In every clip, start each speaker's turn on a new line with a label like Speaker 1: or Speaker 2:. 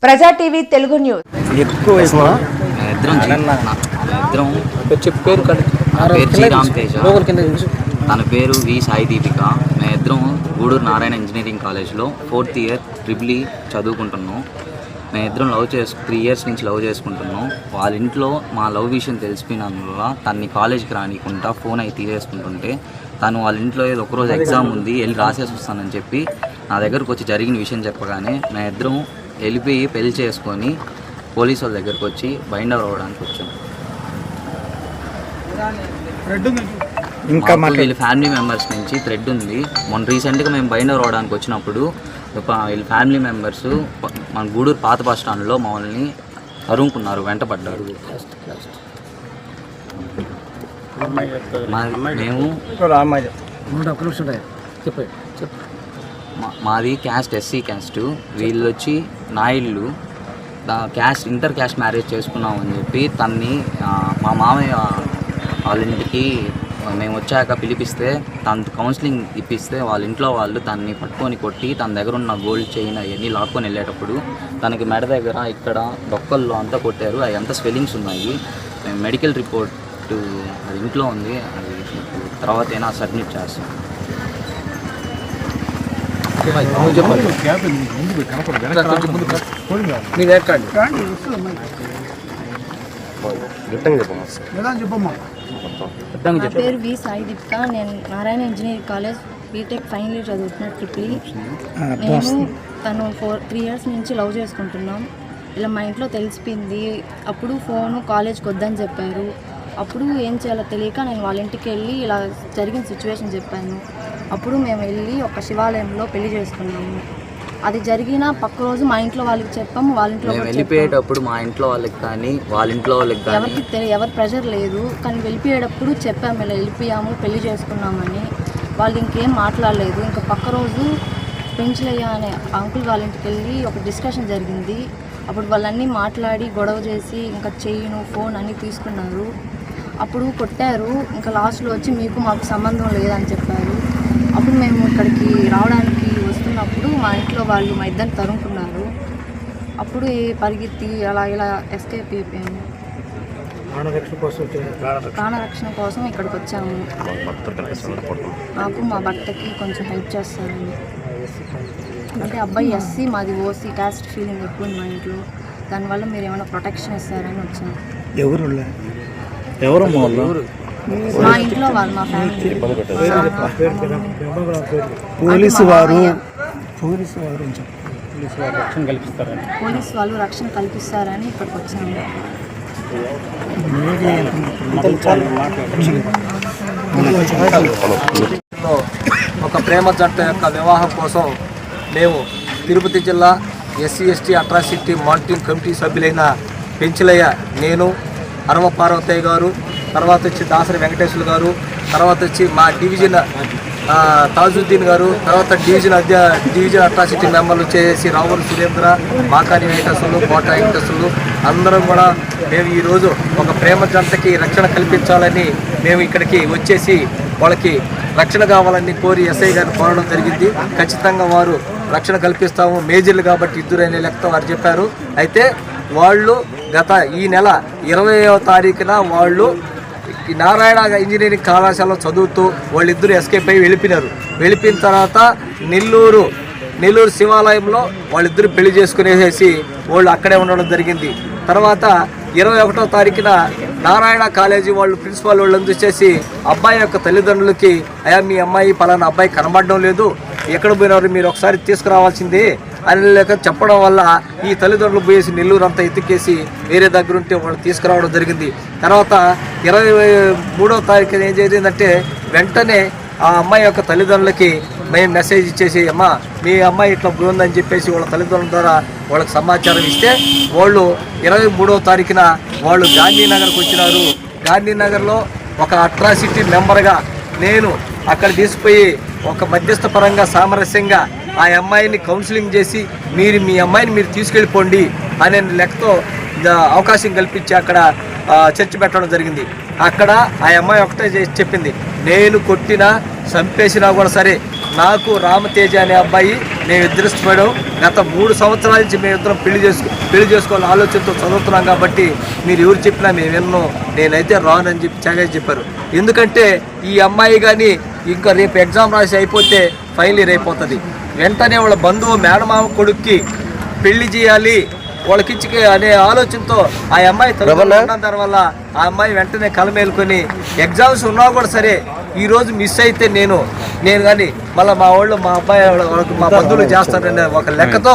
Speaker 1: ప్రజా TV Telugu news.
Speaker 2: ఎక్కువ
Speaker 3: తన పేరు వి సాయి దీపిక. మేమిద్దరం గూడూరు నారాయణ ఇంజనీరింగ్ కాలేజ్లో 4th ఇయర్ ట్రిపుల్ చదువుకుంటున్నాం. మేమిద్దరం 3 years నుంచి లవ్ చేసుకుంటున్నాం. వాళ్ళ ఇంట్లో మా లవ్ విషయం తెలిసిపోయినందువల్ల తన్ని కాలేజ్కి రానికుండా ఫోన్ అయితే తీసేసుకుంటుంటే తను వాళ్ళ ఇంట్లో ఏదో ఒకరోజు ఎగ్జామ్ ఉంది వెళ్ళి రాసేసి వస్తానని చెప్పి నా దగ్గరకు వచ్చి జరిగిన విషయం చెప్పగానే మేమిద్దరం వెళ్ళిపోయి పెళ్లి చేసుకొని పోలీసు వాళ్ళ దగ్గరకు వచ్చి బైండ్ ఓవర్ అవ్వడానికి వచ్చాం. ఇంకా వీళ్ళ ఫ్యామిలీ మెంబర్స్ నుంచి థ్రెడ్ ఉంది. మొన్న రీసెంట్గా మేము బైండ్ ఓవర్ అవ్వడానికి వచ్చినప్పుడు వీళ్ళ ఫ్యామిలీ మెంబర్స్ మన గూడూరు పాత బస్ స్టాండ్లో మమ్మల్ని అరుముకున్నారు, వెంటపడ్డారు. మేము మాది క్యాస్ట్ ఎస్సీ క్యాస్ట్, వీళ్ళు వచ్చి నాయుళ్ళు. ఇంటర్ క్యాస్ట్ మ్యారేజ్ చేసుకున్నామని చెప్పి తన్ని మా మామయ్య వాళ్ళ ఇంటికి మేము వచ్చాక పిలిపిస్తే తన కౌన్సిలింగ్ ఇప్పిస్తే వాళ్ళ ఇంట్లో వాళ్ళు తనని పట్టుకొని కొట్టి తన దగ్గర ఉన్న గోల్డ్ చైన్ అవన్నీ లాక్కొని వెళ్ళేటప్పుడు తనకి మెడ దగ్గర ఇక్కడ డొక్కల్లో అంతా కొట్టారు. అవి అంతా స్వెల్లింగ్స్ ఉన్నాయి. మేము మెడికల్ రిపోర్ట్ అది ఇంట్లో ఉంది, అది తర్వాత అయినా సబ్మిట్ చేస్తాం.
Speaker 4: నా పేరు వి సాయి దీపిక. నేను Narayana engineering college BTech final year చదువుతున్నా ట్రిపుల్. నేను తను 3 years నుంచి లవ్ చేసుకుంటున్నాం. ఇలా మా ఇంట్లో తెలిసిపోయింది. అప్పుడు ఫోను కాలేజ్కి వద్దని చెప్పారు. అప్పుడు ఏం చేయాలో తెలియక నేను వాళ్ళ ఇంటికి వెళ్ళి ఇలా జరిగిన సిచ్యువేషన్ చెప్పాను. అప్పుడు మేము వెళ్ళి ఒక శివాలయంలో పెళ్లి చేసుకున్నాము. అది జరిగిన పక్క రోజు మా ఇంట్లో వాళ్ళకి చెప్పాము. వాళ్ళ ఇంట్లో
Speaker 3: వెళ్ళిపోయేటప్పుడు మా ఇంట్లో వాళ్ళకి కానీ వాళ్ళ ఇంట్లో వాళ్ళకి
Speaker 4: ఎవరి ప్రెషర్ లేదు, కానీ వెళ్ళిపోయేటప్పుడు చెప్పాము ఇలా వెళ్ళిపోయాము పెళ్లి చేసుకున్నామని. వాళ్ళు ఇంకేం మాట్లాడలేదు. ఇంకా పక్క రోజు పెంచులయ్య అనే అంకుల్ వాళ్ళ ఇంటికి వెళ్ళి ఒక డిస్కషన్ జరిగింది. అప్పుడు వాళ్ళన్నీ మాట్లాడి గొడవ చేసి ఇంకా చెయ్యిను ఫోన్ అన్నీ తీసుకున్నారు. అప్పుడు కొట్టారు. ఇంకా లాస్ట్లో వచ్చి మీకు మాకు సంబంధం లేదని చెప్పారు. అప్పుడు మేము ఇక్కడికి రావడానికి వస్తున్నప్పుడు మా ఇంట్లో వాళ్ళు మా ఇద్దరిని తరుముకున్నారు. అప్పుడు పరిగెత్తి అలా ఇలా ఎస్కేప్ అయిపోయాము. ప్రాణరక్షణ కోసం ఇక్కడికి వచ్చాము. నాకు మా భర్తకి కొంచెం హెల్ప్ చేస్తారని. అంటే అబ్బాయి ఎస్సీ, మాది ఓసీ, క్యాస్ట్ ఫీలింగ్ ఎక్కువ మా ఇంట్లో. దానివల్ల మీరు ఏమైనా ప్రొటెక్షన్ ఇస్తారని వచ్చాము. మా ఇంట్లో వాళ్ళు, మా ఫ్యామిలీ. పోలీసు వాళ్ళు రక్షణ కల్పిస్తారని ఇక్కడికి వచ్చాము.
Speaker 2: ఒక ప్రేమ జంట యొక్క వివాహం కోసం మేము తిరుపతి జిల్లా SC/ST అట్రాసిటీ మానిటరింగ్ కమిటీ సభ్యులైన పెంచులయ్య, నేను, అరవ పార్వతయ్య గారు, తర్వాత వచ్చి దాసరి వెంకటేశ్వర గారు, తర్వాత వచ్చి మా డివిజన్ తాజుద్దీన్ గారు, తర్వాత డివిజన్ అట్రాసిటీ మెంబర్లు వచ్చేసి రావుల సురేంద్ర, మాకాని వెంకటేశ్వర్లు, కోట వెంకటేశ్వర్లు అందరం కూడా మేము ఈరోజు ఒక ప్రేమ జంటకి రక్షణ కల్పించాలని మేము ఇక్కడికి వచ్చేసి వాళ్ళకి రక్షణ కావాలని కోరి ఎస్ఐ గారిని కోరడం జరిగింది. ఖచ్చితంగా వారు రక్షణ కల్పిస్తాము, మేజర్లు కాబట్టి ఇద్దరు అనే లెక్కతో వారు చెప్పారు. అయితే వాళ్ళు గత ఈ నెల 20వ తారీఖున వాళ్ళు నారాయణ ఇంజనీరింగ్ కళాశాలలో చదువుతూ వాళ్ళిద్దరూ ఎస్కేప్ అయ్యి వెళ్ళిపోయిన తర్వాత నెల్లూరు శివాలయంలో వాళ్ళిద్దరూ పెళ్లి చేసుకునేసి వాళ్ళు అక్కడే ఉండడం జరిగింది. తర్వాత 21వ తారీఖున నారాయణ కాలేజీ వాళ్ళు ప్రిన్సిపాల్ వాళ్ళు వచ్చేసి అబ్బాయి యొక్క తల్లిదండ్రులకి, అయ్యా మీ అమ్మాయి పలానా అబ్బాయి కనబడడం లేదు, ఎక్కడ పోయినారు, మీరు ఒకసారి తీసుకురావాల్సింది అని లేక చెప్పడం వల్ల ఈ తల్లిదండ్రులు పోయేసి నెల్లూరు అంతా ఎత్తుకేసి వేరే దగ్గర ఉంటే వాళ్ళు తీసుకురావడం జరిగింది. తర్వాత 23వ తారీఖున ఏం జరిగిందంటే వెంటనే ఆ అమ్మాయి యొక్క తల్లిదండ్రులకి మేము మెసేజ్ ఇచ్చేసి, అమ్మా మీ అమ్మాయి ఇట్లా ఉందని చెప్పేసి వాళ్ళ తల్లిదండ్రుల ద్వారా వాళ్ళకి సమాచారం ఇస్తే వాళ్ళు 23వ తారీఖున వాళ్ళు గాంధీనగర్కి వచ్చినారు. గాంధీనగర్లో ఒక అట్రాసిటీ మెంబర్గా నేను అక్కడ తీసుకుపోయి ఒక మధ్యస్థ పరంగా సామరస్యంగా ఆ అమ్మాయిని కౌన్సిలింగ్ చేసి మీ అమ్మాయిని మీరు తీసుకెళ్ళిపోండి అనే లెక్కతో అవకాశం కల్పించి అక్కడ చర్చ పెట్టడం జరిగింది. అక్కడ ఆ అమ్మాయి ఒకటే చెప్పింది, నేను కొట్టినా చంపేసినా కూడా సరే నాకు రామతేజ అనే అబ్బాయి మేము ఇద్దరు ఇష్టపడాం. గత 3 సంవత్సరాల నుంచి మేమిద్దరం పెళ్లి చేసుకోవాలని ఆలోచనతో చదువుతున్నాం కాబట్టి మీరు ఎవరు చెప్పినా మేము విన్నాం, నేనైతే రానని చెప్పి చాగా చెప్పారు. ఎందుకంటే ఈ అమ్మాయి కానీ ఇంకా రేపు ఎగ్జామ్ రాసి అయిపోతే ఫైనల్ ఇయర్ అయిపోతుంది. వెంటనే వాళ్ళ బంధువు మేనమామ కొడుక్కి పెళ్లి చేయాలి వాళ్ళకిచ్చి అనే ఆలోచనతో ఆ అమ్మాయి తల్లిదండ్రుల వల్ల ఆ అమ్మాయి వెంటనే కలమేలుకొని ఎగ్జామ్స్ ఉన్నా కూడా సరే ఈరోజు మిస్ అయితే నేను కానీ మళ్ళీ మా వాళ్ళు మా అబ్బాయి మా బంధువులు చేస్తారనే ఒక లెక్కతో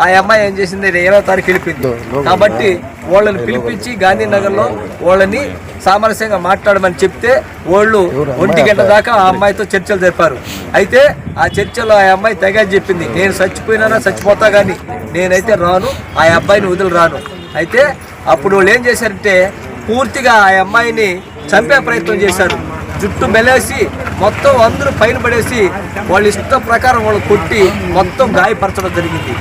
Speaker 2: ఆ అమ్మాయి ఏం చేసింది 20వ తారీఖు వెళ్ళిపోయింది. కాబట్టి వాళ్ళని పిలిపించి గాంధీనగర్లో వాళ్ళని సామరస్యంగా మాట్లాడమని చెప్తే వాళ్ళు 1 గంట దాకా ఆ అమ్మాయితో చర్చలు జరిపారు. అయితే ఆ చర్చలో ఆ అమ్మాయి తెగ చెప్పింది, నేను చచ్చిపోయినా చచ్చిపోతా కానీ నేనైతే రాను, ఆ అబ్బాయిని వదిలి రాను. అయితే అప్పుడు వాళ్ళు ఏం చేశారంటే పూర్తిగా ఆ అమ్మాయిని చంపే ప్రయత్నం చేశారు. జుట్టు మెలేసి మొత్తం అందరూ పైన పడేసి వాళ్ళ ఇష్టం ప్రకారం వాళ్ళు కొట్టి మొత్తం గాయపరచడం జరిగింది.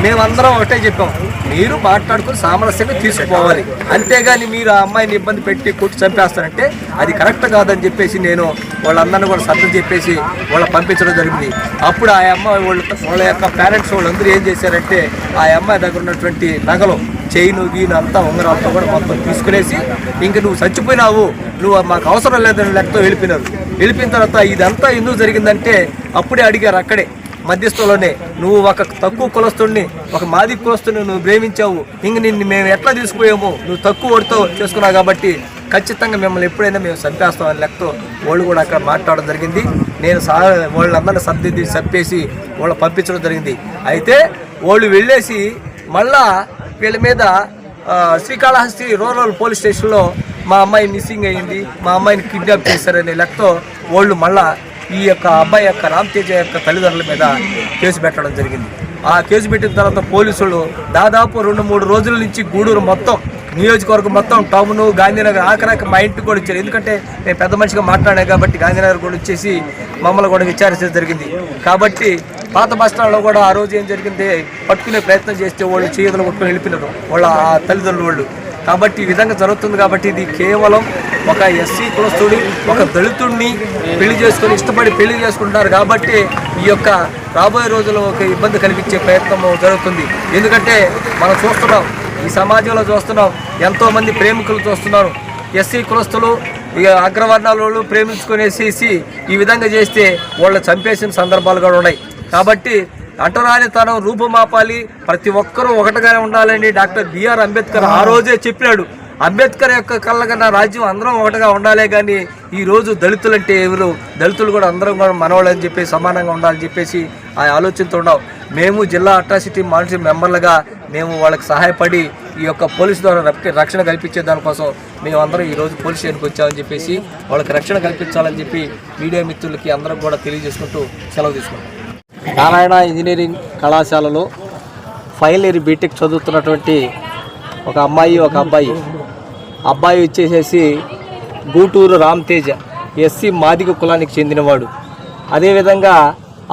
Speaker 2: మేమందరం ఒకటే చెప్పాం, మీరు మాట్లాడుకుని సామరస్యంగా తీసుకుపోవాలి, అంతేగాని మీరు ఆ అమ్మాయిని ఇబ్బంది పెట్టి కొట్టి చంపేస్తారంటే అది కరెక్ట్ కాదని చెప్పేసి నేను వాళ్ళందరినీ కూడా సర్దు చెప్పేసి వాళ్ళ పంపించడం జరిగింది. అప్పుడు ఆ అమ్మాయి వాళ్ళ యొక్క పేరెంట్స్ వాళ్ళందరూ ఏం చేశారంటే ఆ అమ్మాయి దగ్గర ఉన్నటువంటి నగలు చైను గీను అంతా ఉంగరాలతో కూడా మొత్తం తీసుకునేసి ఇంక నువ్వు చచ్చిపోయినావు, నువ్వు మాకు అవసరం లేదని లెక్కతో వెళ్ళిపోయినారు. వెళ్ళిపోయిన తర్వాత ఇదంతా ఎందుకు జరిగిందంటే అప్పుడే అడిగారు అక్కడే మధ్యస్థంలోనే, నువ్వు ఒక తక్కువ కులస్తుడిని ఒక మాది కులస్తుడిని నువ్వు ప్రేమించావు, ఇంక నిన్ను మేము ఎట్లా తీసుకుపోయాము, నువ్వు తక్కువ ఓడితో చేసుకున్నావు కాబట్టి ఖచ్చితంగా మిమ్మల్ని ఎప్పుడైనా మేము చంపేస్తామని లెక్కతో వాళ్ళు కూడా అక్కడ మాట్లాడడం జరిగింది. నేను వాళ్ళందరినీ సర్దిద్ది చంపేసి వాళ్ళు పంపించడం జరిగింది. అయితే వాళ్ళు వెళ్ళేసి మళ్ళా వీళ్ళ మీద శ్రీకాళహస్తి రూరల్ పోలీస్ స్టేషన్లో మా అమ్మాయి మిస్సింగ్ అయ్యింది, మా అమ్మాయిని కిడ్నాప్ చేశారనే లెక్కతో వాళ్ళు మళ్ళా ఈ యొక్క అబ్బాయి యొక్క రామతేజ యొక్క తల్లిదండ్రుల మీద కేసు పెట్టడం జరిగింది. ఆ కేసు పెట్టిన తర్వాత పోలీసులు దాదాపు 2-3 రోజుల నుంచి గూడూరు మొత్తం నియోజకవర్గం మొత్తం టౌను గాంధీనగర్ ఆఖరాకి మా ఇంటికి కూడా వచ్చారు. ఎందుకంటే నేను పెద్ద మనిషిగా మాట్లాడాను కాబట్టి గాంధీనగర్ కూడా వచ్చేసి మమ్మల్ని కూడా విచారించడం జరిగింది. కాబట్టి పాత బస్టాండ్లో కూడా ఆ రోజు ఏం జరిగింది, పట్టుకునే ప్రయత్నం చేస్తే వాళ్ళు చేతులు కొట్టుకుని వెళ్ళిపోయినారు వాళ్ళ తల్లిదండ్రులు వాళ్ళు. కాబట్టి ఈ విధంగా జరుగుతుంది. కాబట్టి ఇది కేవలం ఒక ఎస్సీ కులస్తుడి ఒక దళితుడిని పెళ్లి చేసుకొని ఇష్టపడి పెళ్లి చేసుకుంటున్నారు కాబట్టి ఈ యొక్క రాబోయే రోజుల్లో ఒక ఇబ్బంది కలిగించే ప్రయత్నం జరుగుతుంది. ఎందుకంటే మనం చూస్తున్నాం, ఈ సమాజంలో చూస్తున్నాం, ఎంతోమంది ప్రేమికులు చూస్తున్నారు. ఎస్సీ కులస్తులు ఇక అగ్రవర్ణాల వాళ్ళు ప్రేమించుకునేసేసి ఈ విధంగా చేస్తే వాళ్ళు చంపేసిన సందర్భాలు కూడా ఉన్నాయి. కాబట్టి అంటరానితనం రూపుమాపాలి, ప్రతి ఒక్కరూ ఒకటిగానే ఉండాలని డాక్టర్ బిఆర్ అంబేద్కర్ ఆ రోజే చెప్పినాడు. అంబేద్కర్ యొక్క కళ్ళకన్నా రాజ్యం అందరం ఒకటిగా ఉండాలే కానీ ఈరోజు దళితులు అంటే ఎవరు, దళితులు కూడా అందరం కూడా మనవాళ్ళని చెప్పి సమానంగా ఉండాలని చెప్పేసి ఆ ఆలోచనతో ఉన్నాం. మేము జిల్లా అట్రాసిటీ మానిటరింగ్ మెంబర్లుగా మేము వాళ్ళకి సహాయపడి ఈ యొక్క పోలీసు ద్వారా రక్షణ కల్పించే దానికోసం మేము అందరం ఈరోజు పోలీస్ స్టేషన్కి వచ్చామని చెప్పేసి వాళ్ళకి రక్షణ కల్పించాలని చెప్పి మీడియా మిత్రులకి అందరం కూడా తెలియజేసుకుంటూ సెలవు తీసుకుంటాం. నారాయణ ఇంజనీరింగ్ కళాశాలలో ఫైనల్ ఇయర్ బీటెక్ చదువుతున్నటువంటి ఒక అమ్మాయి ఒక అబ్బాయి వచ్చేసేసి గూటూరు రామతేజ ఎస్సీ మాదిగ కులానికి చెందినవాడు. అదేవిధంగా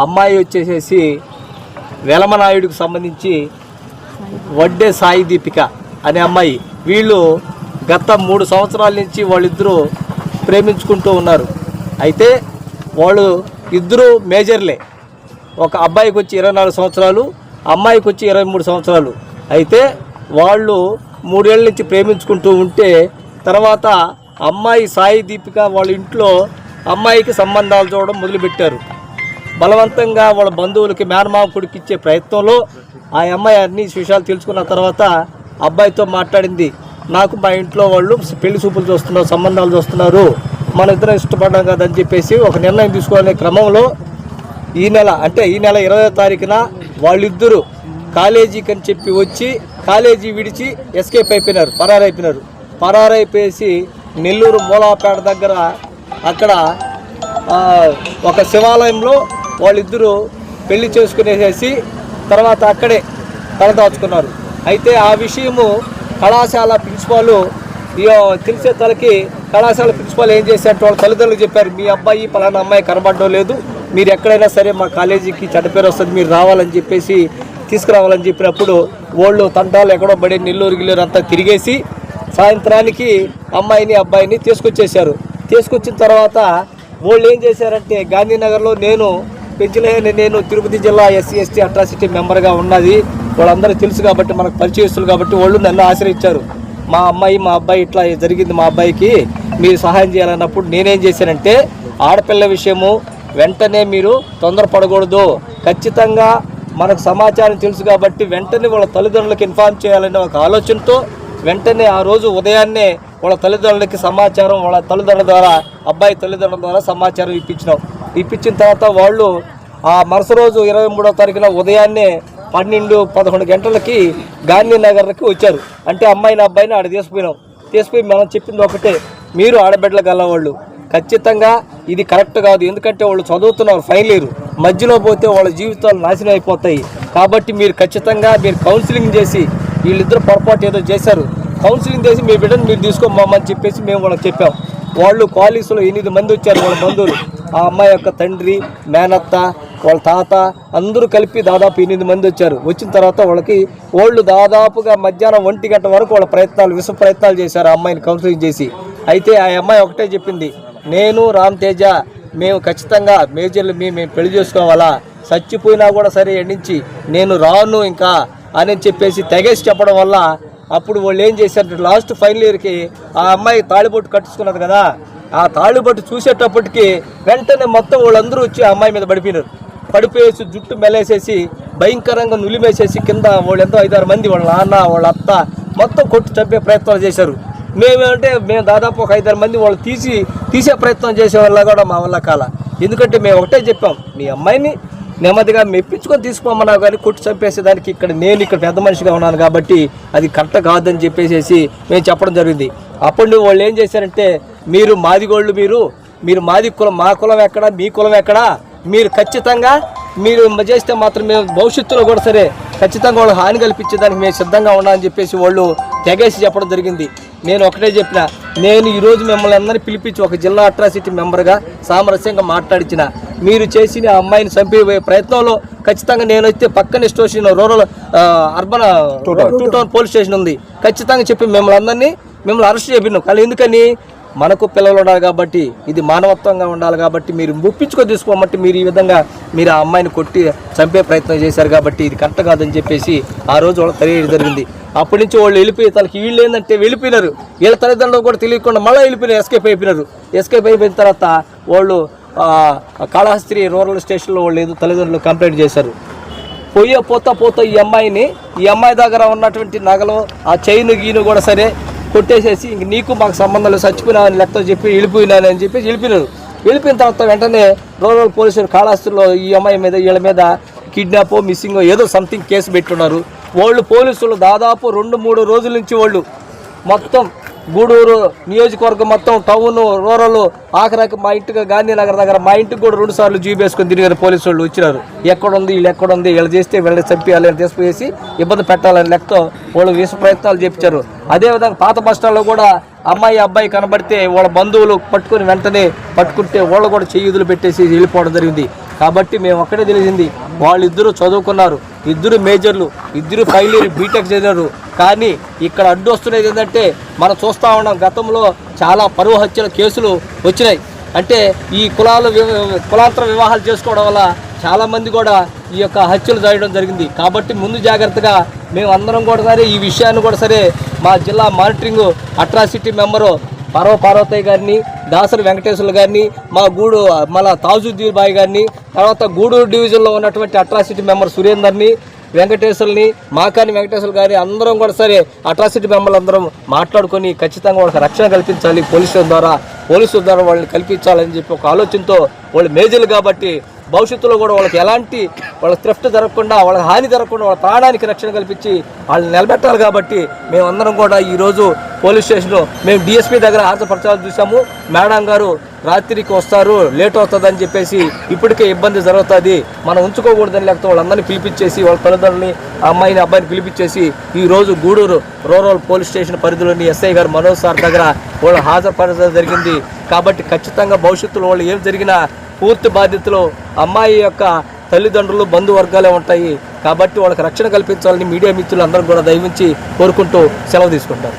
Speaker 2: అమ్మాయి వచ్చేసేసి వెలమనాయుడికి సంబంధించి వడ్డే సాయి దీపిక అనే అమ్మాయి. వీళ్ళు గత 3 సంవత్సరాల నుంచి వాళ్ళిద్దరూ ప్రేమించుకుంటూ ఉన్నారు. అయితే వాళ్ళు ఇద్దరు మేజర్లే, ఒక అబ్బాయికి వచ్చి 24 సంవత్సరాలు, అమ్మాయికి వచ్చి 23 సంవత్సరాలు. అయితే వాళ్ళు 3 ఏళ్ళ నుంచి ప్రేమించుకుంటూ ఉంటే తర్వాత అమ్మాయి సాయి దీపిక వాళ్ళ ఇంట్లో అమ్మాయికి సంబంధాలు చూడడం మొదలుపెట్టారు. బలవంతంగా వాళ్ళ బంధువులకి మేనమామ కొడుకు ఇచ్చే ప్రయత్నంలో ఆ అమ్మాయి అన్ని విషయాలు తెలుసుకున్న తర్వాత అబ్బాయితో మాట్లాడింది, నాకు మా ఇంట్లో వాళ్ళు పెళ్లి చూపులు చూస్తున్నారు, సంబంధాలు చూస్తున్నారు, మన ఇద్దరం ఇష్టపడ్డాం కదని చెప్పేసి ఒక నిర్ణయం తీసుకోవాలనే క్రమంలో ఈ నెల 20వ తారీఖున వాళ్ళిద్దరూ కాలేజీకి అని చెప్పి వచ్చి కాలేజీ విడిచి ఎస్కేప్ అయిపోయినారు, పరారైపోయేసి నెల్లూరు మూలాపేట దగ్గర అక్కడ ఒక శివాలయంలో వాళ్ళిద్దరూ పెళ్లి చేసుకునేసేసి తర్వాత అక్కడే తలదాచుకున్నారు. అయితే ఆ విషయము కళాశాల ప్రిన్సిపాల్ తెలిసే తలకి కళాశాల ప్రిన్సిపాల్ ఏం చేశారంటే వాళ్ళ తల్లిదండ్రులకు చెప్పారు, మీ అబ్బాయి పలానా అమ్మాయి కనబడడం లేదు, మీరు ఎక్కడైనా సరే మా కాలేజీకి చెడ్డ పేరు వస్తుంది, మీరు రావాలని చెప్పేసి తీసుకురావాలని చెప్పినప్పుడు వాళ్ళు తంటాలు ఎక్కడో పడి నెల్లూరు అంతా తిరిగేసి సాయంత్రానికి అమ్మాయిని అబ్బాయిని తీసుకొచ్చేసారు. తీసుకొచ్చిన తర్వాత వాళ్ళు ఏం చేశారంటే గాంధీనగర్లో నేను పెంచలేని నేను తిరుపతి జిల్లా ఎస్సీ ఎస్టీ అట్రాసిటీ మెంబర్గా ఉన్నది వాళ్ళందరూ తెలుసు కాబట్టి మనకు పరిచయస్తులు కాబట్టి వాళ్ళు నన్ను ఆశ్రయించారు. మా అబ్బాయి ఇట్లా జరిగింది, మా అబ్బాయికి మీరు సహాయం చేయాలన్నప్పుడు నేనేం చేశానంటే ఆడపిల్ల విషయము వెంటనే మీరు తొందరపడకూడదు, ఖచ్చితంగా మనకు సమాచారం తెలుసు కాబట్టి వెంటనే వాళ్ళ తల్లిదండ్రులకు ఇన్ఫార్మ్ చేయాలనే ఒక ఆలోచనతో వెంటనే ఆ రోజు ఉదయాన్నే వాళ్ళ తల్లిదండ్రులకి సమాచారం, వాళ్ళ తల్లిదండ్రుల ద్వారా అబ్బాయి తల్లిదండ్రుల ద్వారా సమాచారం ఇప్పించిన తర్వాత వాళ్ళు ఆ మరుస రోజు 23వ తారీఖున ఉదయాన్నే 12-11 గంటలకి గాంధీనగర్కి వచ్చారు. అంటే అమ్మాయిని అబ్బాయిని ఆడ తీసుకుపోయి మనం చెప్పింది ఒకటే, మీరు ఆడబిడ్డలు గలవాళ్ళు ఖచ్చితంగా ఇది కరెక్ట్ కాదు, ఎందుకంటే వాళ్ళు చదువుతున్నారు ఫైనల్ ఇయర్, మధ్యలో పోతే వాళ్ళ జీవితాలు నాశనం అయిపోతాయి. కాబట్టి మీరు ఖచ్చితంగా కౌన్సిలింగ్ చేసి, వీళ్ళిద్దరు పొరపాటు ఏదో చేశారు, కౌన్సిలింగ్ చేసి మీ బిడ్డను మీరు తీసుకోమని చెప్పేసి మేము వాళ్ళకి చెప్పాం. వాళ్ళు కాలేజీలో 8 మంది వచ్చారు, వాళ్ళ బంధువులు, ఆ అమ్మాయి యొక్క తండ్రి, మేనత్త, వాళ్ళ తాత అందరూ కలిపి దాదాపు 8 మంది వచ్చారు. వచ్చిన తర్వాత వాళ్ళు దాదాపుగా మధ్యాహ్నం 1 గంట వరకు వాళ్ళ విశ్వ ప్రయత్నాలు చేశారు ఆ అమ్మాయిని కౌన్సిలింగ్ చేసి. అయితే ఆ అమ్మాయి ఒకటే చెప్పింది, నేను రామ్ తేజ మేము ఖచ్చితంగా మేజర్లు మేము పెళ్లి చేసుకోవాలా, చచ్చిపోయినా కూడా సరే ఎండించి నేను రాను ఇంకా అని చెప్పేసి తెగేసి చెప్పడం వల్ల అప్పుడు వాళ్ళు ఏం చేశారు, లాస్ట్ ఫైనల్ ఇయర్కి ఆ అమ్మాయి తాళిబొట్టు కట్టుకున్నది కదా, ఆ తాళిబొట్టు చూసేటప్పటికి వెంటనే మొత్తం వాళ్ళందరూ వచ్చి ఆ అమ్మాయి మీద పడిపోయేసి జుట్టు మెలేసేసి భయంకరంగా నులిమేసేసి కింద వాళ్ళు ఎంతో 5-6 మంది వాళ్ళ నాన్న వాళ్ళ అత్త మొత్తం కొట్టి చంపే ప్రయత్నాలు చేశారు. మేము దాదాపు ఒక 5-6 మంది వాళ్ళు తీసే ప్రయత్నం చేసే వల్ల కూడా మా వల్ల కాల. ఎందుకంటే మేము ఒకటే చెప్పాం, మీ అమ్మాయిని నెమ్మదిగా మెప్పించుకొని తీసుకోమన్నా కానీ కొట్టి చంపేసేదానికి నేను ఇక్కడ పెద్ద మనిషిగా ఉన్నాను కాబట్టి అది కరెక్ట్ కాదని చెప్పేసి మేము చెప్పడం జరిగింది. అప్పుడు వాళ్ళు ఏం చేశారంటే, మీరు మాదిగోళ్ళు, మీరు మాది కులం, మా కులం ఎక్కడా, మీ కులం ఎక్కడా, మీరు ఖచ్చితంగా మీరు చేస్తే మాత్రం మేము భవిష్యత్తులో కూడా సరే ఖచ్చితంగా వాళ్ళు హాని కల్పించేదానికి మేము సిద్ధంగా ఉన్నామని చెప్పేసి వాళ్ళు తెగేసి చెప్పడం జరిగింది. నేను ఒకటే చెప్పిన, నేను ఈరోజు మిమ్మల్ని అందరినీ పిలిపించి ఒక జిల్లా అట్రాసిటీ మెంబర్గా సామరస్యంగా మాట్లాడించిన, మీరు చేసిన ఆ అమ్మాయిని చంపే ప్రయత్నంలో ఖచ్చితంగా నేను అయితే పక్కనే station rural urban 2 town police station ఉంది, ఖచ్చితంగా చెప్పి మిమ్మల్ని అరెస్ట్ చేపినాం. కానీ ఎందుకని, మనకు పిల్లలు ఉండాలి కాబట్టి, ఇది మానవత్వంగా ఉండాలి కాబట్టి మీరు ముప్పించుకొని తీసుకోమంటే మీరు ఈ విధంగా మీరు ఆ అమ్మాయిని కొట్టి చంపే ప్రయత్నం చేశారు కాబట్టి ఇది కరెక్ట్ కాదని చెప్పేసి ఆ రోజు వాళ్ళు తెలియడం జరిగింది. అప్పటి నుంచి వాళ్ళు వెళ్ళిపోయి తనకి వీళ్ళు ఏంటంటే వెళ్ళిపోయినారు, వీళ్ళ తల్లిదండ్రులు కూడా తెలియకుండా మళ్ళీ వెళ్ళిపోయినారు, ఎస్కేప్ అయిపోయిన తర్వాత వాళ్ళు కాళహస్తి రూరల్ స్టేషన్లో వాళ్ళు ఏదో తల్లిదండ్రులు కంప్లైంట్ చేశారు. పోతా ఈ అమ్మాయి దగ్గర ఉన్నటువంటి నగలు, ఆ చైను గీను కూడా సరే కొట్టేసేసి ఇంక నీకు మాకు సంబంధం లేదు, చచ్చిపోయినామని లెక్క చెప్పి వెళ్ళిపోయినానని చెప్పేసి వెళ్ళిపోయిన తర్వాత వెంటనే రూరల్ పోలీసులు కాళహస్తిలో ఈ అమ్మాయి మీద వీళ్ళ మీద కిడ్నాప్ మిస్సింగ్ ఏదో సంథింగ్ కేసు పెట్టున్నారు. వాళ్ళు పోలీసులు దాదాపు 2-3 రోజుల నుంచి వాళ్ళు మొత్తం గూడూరు నియోజకవర్గం మొత్తం టౌన్ రూరల్ ఆఖరికి మా ఇంటికి గాంధీనగర్ దగ్గర మా ఇంటికి కూడా 2 సార్లు జీబీ వేసుకొని తిరిగారు పోలీసు వాళ్ళు. వచ్చినారు, ఎక్కడుంది వీళ్ళు చేస్తే వీళ్ళని చంపేయాలి తీసుకువేసి ఇబ్బంది పెట్టాలని లెక్కతో వాళ్ళు విశ్వ ప్రయత్నాలు చేపించారు. అదేవిధంగా పాత బస్టాండ్లో కూడా అబ్బాయి కనబడితే వాళ్ళ బంధువులు వెంటనే పట్టుకుంటే వాళ్ళు కూడా చెయ్యుదులు పెట్టేసి వెళ్ళిపోవడం జరిగింది. కాబట్టి మేము ఒక్కడే తెలిసింది, వాళ్ళిద్దరూ చదువుకున్నారు, ఇద్దరు మేజర్లు, ఇద్దరు ఫైనల్ ఇయర్ బీటెక్ చదివారు. కానీ ఇక్కడ అడ్డు వస్తున్నది ఏంటంటే, మనం చూస్తూ ఉన్నాం గతంలో చాలా పరువు హత్యల కేసులు వచ్చినాయి. అంటే ఈ కులాంతర వివాహాలు చేసుకోవడం వల్ల చాలామంది కూడా ఈ యొక్క హత్యలు చేయడం జరిగింది. కాబట్టి ముందు జాగ్రత్తగా మేము అందరం కూడా సరే ఈ విషయాన్ని కూడా సరే మా జిల్లా మానిటరింగ్ అట్రాసిటీ మెంబరు పార్వతయ్య గారిని, దాసరి వెంకటేశ్వర్లు గారిని, మన తాజుద్దీన్ బాయ్ గారిని, తర్వాత గూడూరు డివిజన్లో ఉన్నటువంటి అట్రాసిటీ మెంబర్ సురేందర్ని, వెంకటేశ్వర్ని, మాకాని వెంకటేశ్వర గారి అందరం కూడా సరే అట్రాసిటీ మెంబర్లు అందరం మాట్లాడుకొని ఖచ్చితంగా వాళ్ళకి రక్షణ కల్పించాలి, పోలీసుల ద్వారా వాళ్ళని కల్పించాలని చెప్పి ఒక ఆలోచనతో వాళ్ళు మేజర్లు కాబట్టి భవిష్యత్తులో కూడా వాళ్ళకి థ్రెఫ్ట్ జరగకుండా, వాళ్ళకి హాని జరగకుండా వాళ్ళ ప్రాణానికి రక్షణ కల్పించి వాళ్ళని నిలబెట్టాలి. కాబట్టి మేమందరం కూడా ఈరోజు పోలీస్ స్టేషన్లో మేము డిఎస్పీ దగ్గర హాజరుపరచాలని చూసాము. మేడం గారు రాత్రికి వస్తారు, లేట్ అవుతుందని చెప్పేసి ఇప్పటికే ఇబ్బంది జరుగుతుంది, మనం ఉంచుకోకూడదని లేకపోతే వాళ్ళందరినీ పిలిపించేసి వాళ్ళ తల్లిదండ్రులని అబ్బాయిని పిలిపించేసి ఈరోజు గూడూరు రూరల్ పోలీస్ స్టేషన్ పరిధిలోని ఎస్ఐ గారు మనోజ్ సార్ దగ్గర వాళ్ళు హాజరుపరచడం జరిగింది. కాబట్టి ఖచ్చితంగా భవిష్యత్తులో వాళ్ళు ఏం జరిగినా పూర్తి బాధ్యతలు అమ్మాయి యొక్క తల్లిదండ్రులు బంధువర్గాలే ఉంటాయి. కాబట్టి వాళ్ళకి రక్షణ కల్పించాలని మీడియా మిత్రులు అందరూ కూడా దయవించి కోరుకుంటూ సెలవు తీసుకుంటారు.